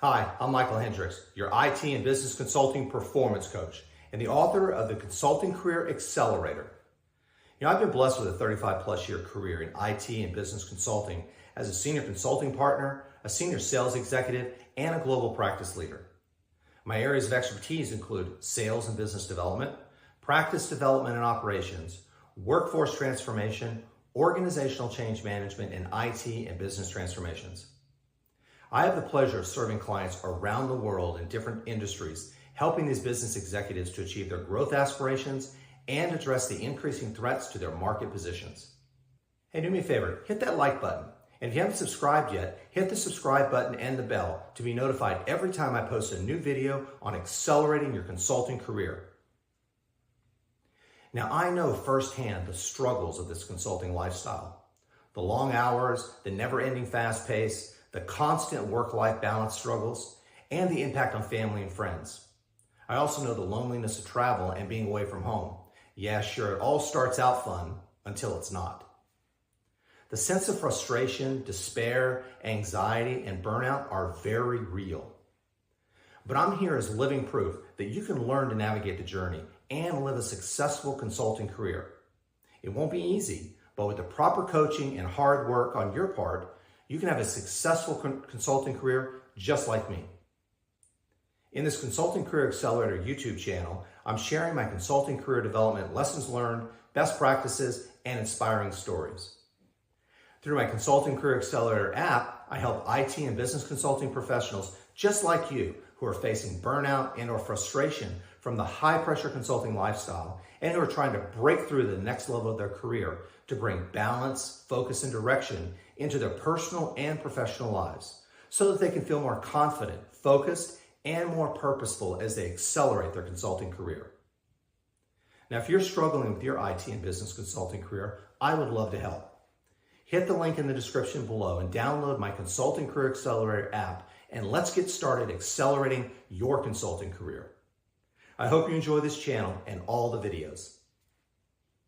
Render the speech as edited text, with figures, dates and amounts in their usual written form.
Hi, I'm Michael Hendrix, your IT and business consulting performance coach and the author of the Consulting Career Accelerator. I've been blessed with a 35-plus year career in IT and business consulting as a senior consulting partner, a senior sales executive, and a global practice leader. My areas of expertise include sales and business development, practice development and operations, workforce transformation, organizational change management, and IT and business transformations. I have the pleasure of serving clients around the world in different industries, helping these business executives to achieve their growth aspirations and address the increasing threats to their market positions. Hey, do me a favor, hit that like button. And if you haven't subscribed yet, hit the subscribe button and the bell to be notified every time I post a new video on accelerating your consulting career. Now, I know firsthand the struggles of this consulting lifestyle. The long hours, the never-ending fast pace, the constant work-life balance struggles, and the impact on family and friends. I also know the loneliness of travel and being away from home. Yeah, sure, it all starts out fun until it's not. The sense of frustration, despair, anxiety, and burnout are very real. But I'm here as living proof that you can learn to navigate the journey and live a successful consulting career. It won't be easy, but with the proper coaching and hard work on your part, you can have a successful consulting career just like me. In this Consulting Career Accelerator YouTube channel, I'm sharing my consulting career development lessons learned, best practices, and inspiring stories. Through my Consulting Career Accelerator app, I help IT and business consulting professionals just like you who are facing burnout and or frustration from the high-pressure consulting lifestyle and who are trying to break through the next level of their career to bring balance, focus, and direction into their personal and professional lives so that they can feel more confident, focused, and more purposeful as they accelerate their consulting career. Now, if you're struggling with your IT and business consulting career, I would love to help. Hit the link in the description below and download my Consulting Career Accelerator app, and let's get started accelerating your consulting career. I hope you enjoy this channel and all the videos.